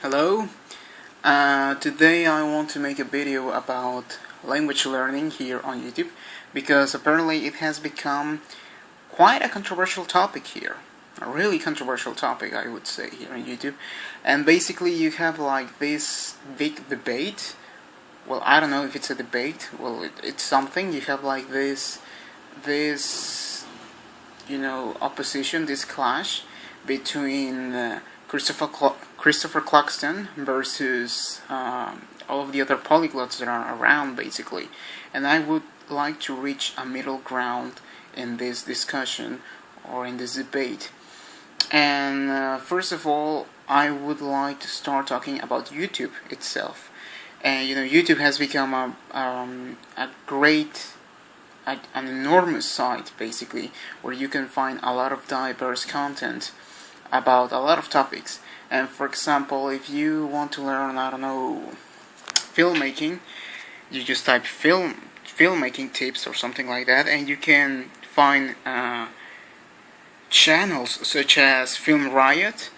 Hello. Today I want to make a video about language learning here on YouTube because apparently it has become quite a controversial topic here. A really controversial topic, I would say, here on YouTube. And basically you have like this big debate. Well, I don't know if it's a debate. Well, it's something. You have like this opposition, this clash between Christopher Clugston versus all of the other polyglots that are around, basically. And I would like to reach a middle ground in this discussion or in this debate. And first of all, I would like to start talking about YouTube itself. And YouTube has become a great, an enormous site, basically, where you can find a lot of diverse content about a lot of topics. And for example, if you want to learn, I don't know, filmmaking, you just type filmmaking tips or something like that, and you can find channels such as Film Riot,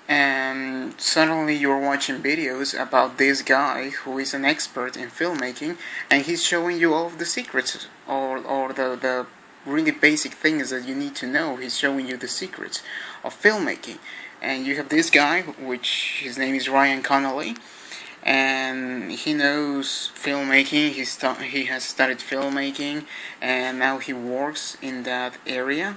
and suddenly you're watching videos about this guy who is an expert in filmmaking, and he's showing you all of the secrets or the really basic things that you need to know. He's showing you the secrets of filmmaking. And you have this guy, which his name is Ryan Connolly, and he knows filmmaking. He has studied filmmaking, and now he works in that area.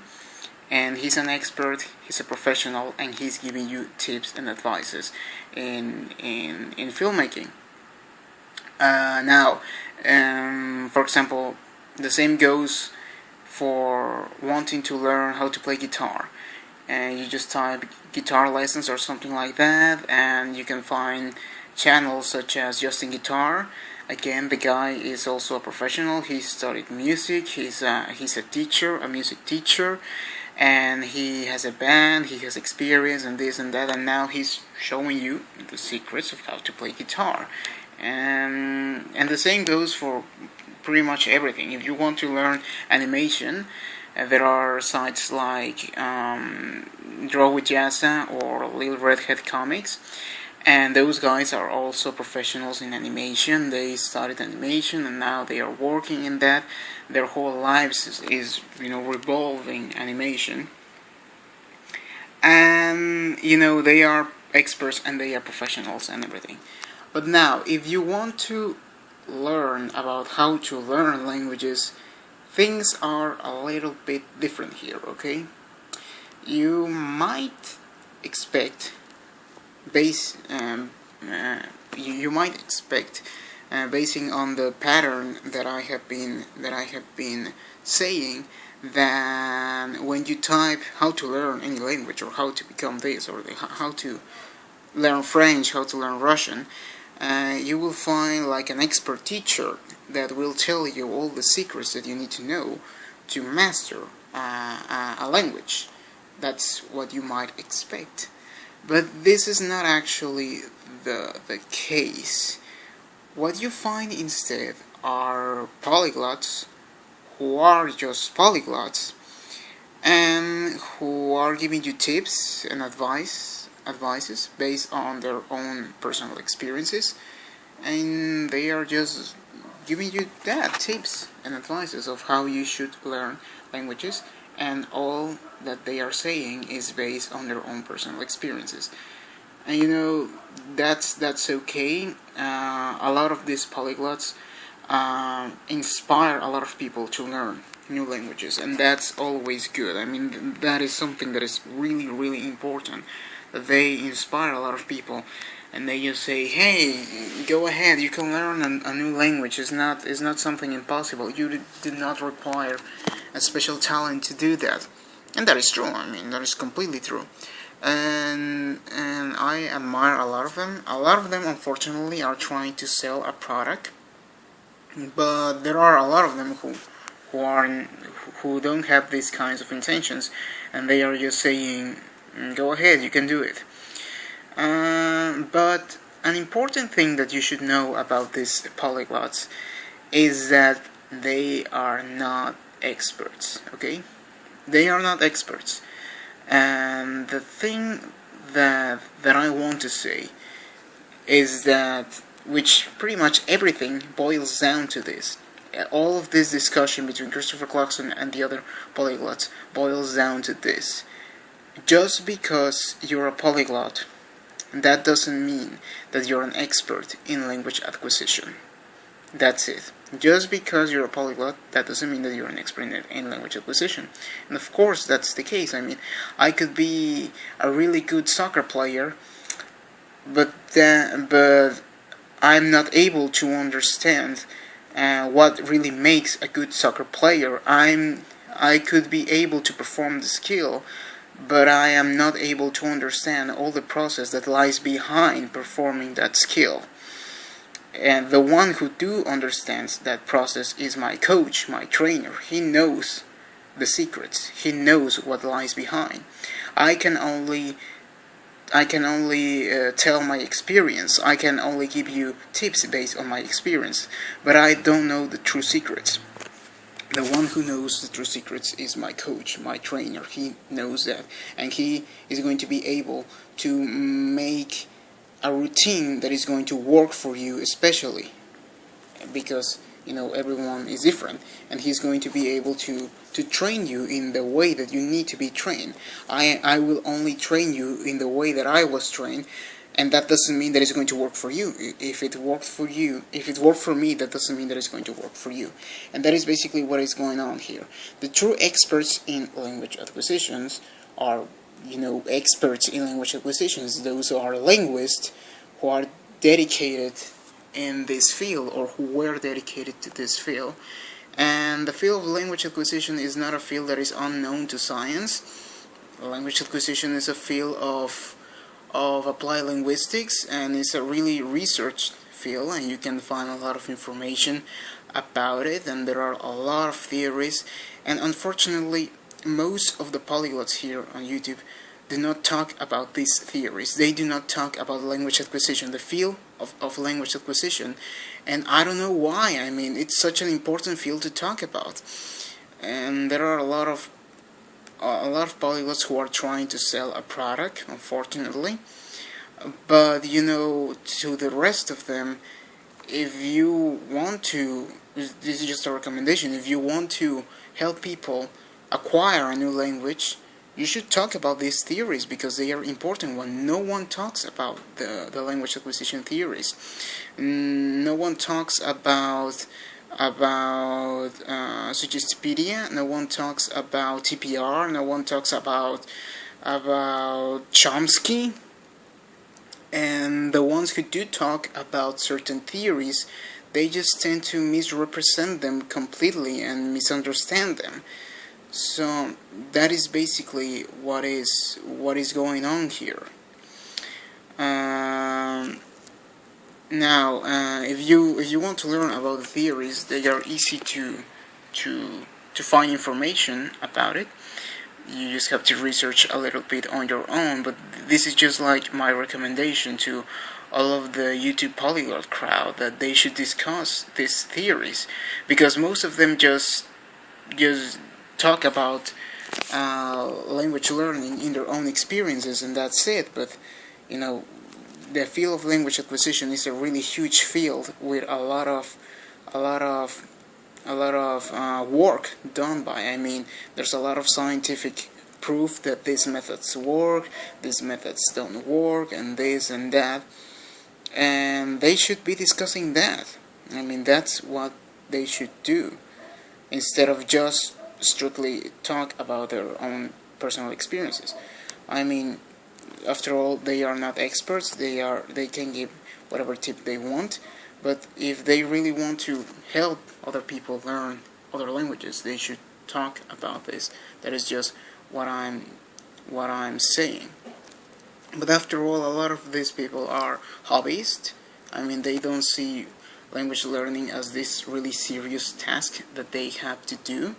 And he's an expert, he's a professional, and he's giving you tips and advices in filmmaking. For example, the same goes for wanting to learn how to play guitar. And you just type guitar lessons or something like that, and you can find channels such as Justin Guitar. Again, the guy is also a professional. He studied music. He's a teacher, a music teacher, and he has a band. He has experience and this and that, and now he's showing you the secrets of how to play guitar. And the same goes for pretty much everything. If you want to learn animation, there are sites like Draw with Yasa or Little Redhead Comics, and those guys are also professionals in animation. They studied animation and now they are working in that. Their whole lives is revolving animation, and they are experts and they are professionals and everything. But now, if you want to learn about how to learn languages, things are a little bit different here, okay? You might expect basing on the pattern that I have been saying, that when you type how to learn any language or how to become this or how to learn French, how to learn Russian, you will find like an expert teacher that will tell you all the secrets that you need to know to master a language. That's what you might expect. But this is not actually the case. What you find instead are polyglots who are just polyglots and who are giving you tips and advices based on their own personal experiences, and they are just giving you tips and advices of how you should learn languages, and all that they are saying is based on their own personal experiences. And that's okay. A lot of these polyglots inspire a lot of people to learn new languages, and that's always good. I mean, that is something that is really, really important. That they inspire a lot of people, and they just say, "Hey, go ahead. You can learn a new language. It's not something impossible. You do not require a special talent to do that." And that is true. I mean, that is completely true. And I admire a lot of them. A lot of them, unfortunately, are trying to sell a product, but there are a lot of them who don't have these kinds of intentions, and they are just saying, "Go ahead, you can do it." But an important thing that you should know about these polyglots is that they are not experts, okay? They are not experts. And the thing that I want to say is that, which pretty much everything boils down to this. All of this discussion between Christophe Clugston and the other polyglots boils down to this. Just because you're a polyglot, that doesn't mean that you're an expert in language acquisition. That's it. Just because you're a polyglot, that doesn't mean that you're an expert in language acquisition. And of course, that's the case. I mean, I could be a really good soccer player, but I'm not able to understand what really makes a good soccer player. I could be able to perform the skill, but I am not able to understand all the process that lies behind performing that skill. And the one who do understands that process is my coach, my trainer. He knows the secrets. He knows what lies behind. I can only tell my experience. I can only give you tips based on my experience, but I don't know the true secrets. The one who knows the true secrets is my coach, my trainer. He knows that, and he is going to be able to make a routine that is going to work for you, especially because everyone is different, and he's going to be able to train you in the way that you need to be trained. I will only train you in the way that I was trained, and that doesn't mean that it's going to work for you. If it worked for me, that doesn't mean that it's going to work for you. And that is basically what is going on here. The true experts in language acquisitions are experts in language acquisitions. Those who are linguists, who are dedicated in this field, or who were dedicated to this field. And the field of language acquisition is not a field that is unknown to science. Language acquisition is a field of applied linguistics, and it's a really researched field, and you can find a lot of information about it, and there are a lot of theories. And unfortunately, most of the polyglots here on YouTube do not talk about these theories. They do not talk about language acquisition, the field of language acquisition, and I don't know why. I mean, it's such an important field to talk about, and there are a lot of polyglots who are trying to sell a product, unfortunately. But to the rest of them, if you want to, this is just a recommendation, if you want to help people acquire a new language, you should talk about these theories, because they are important ones. No one talks about the language acquisition theories. No one talks about Suggespedia. No one talks about TPR. No one talks about Chomsky. And the ones who do talk about certain theories, they just tend to misrepresent them completely and misunderstand them. So that is basically what is going on here. Now, if you want to learn about the theories, they are easy to find information about it. You just have to research a little bit on your own. But this is just like my recommendation to all of the YouTube polyglot crowd, that they should discuss these theories, because most of them just talk about language learning in their own experiences, and that's it. But the field of language acquisition is a really huge field with a lot of work done by. I mean, there's a lot of scientific proof that these methods work, these methods don't work, and this and that, and they should be discussing that. I mean, that's what they should do, instead of just strictly talk about their own personal experiences. I mean, after all, they are not experts. They can give whatever tip they want, but if they really want to help other people learn other languages, they should talk about this. That is just what I'm saying. But after all, a lot of these people are hobbyists. I mean, they don't see language learning as this really serious task that they have to do.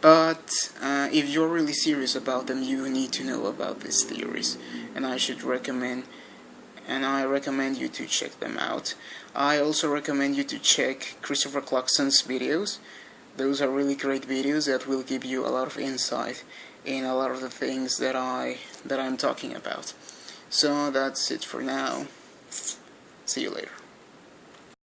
But if you're really serious about them, you need to know about these theories, and I recommend you to check them out. I also recommend you to check Christophe Clugston's videos. Those are really great videos that will give you a lot of insight in a lot of the things that I'm talking about. So that's it for now. See you later.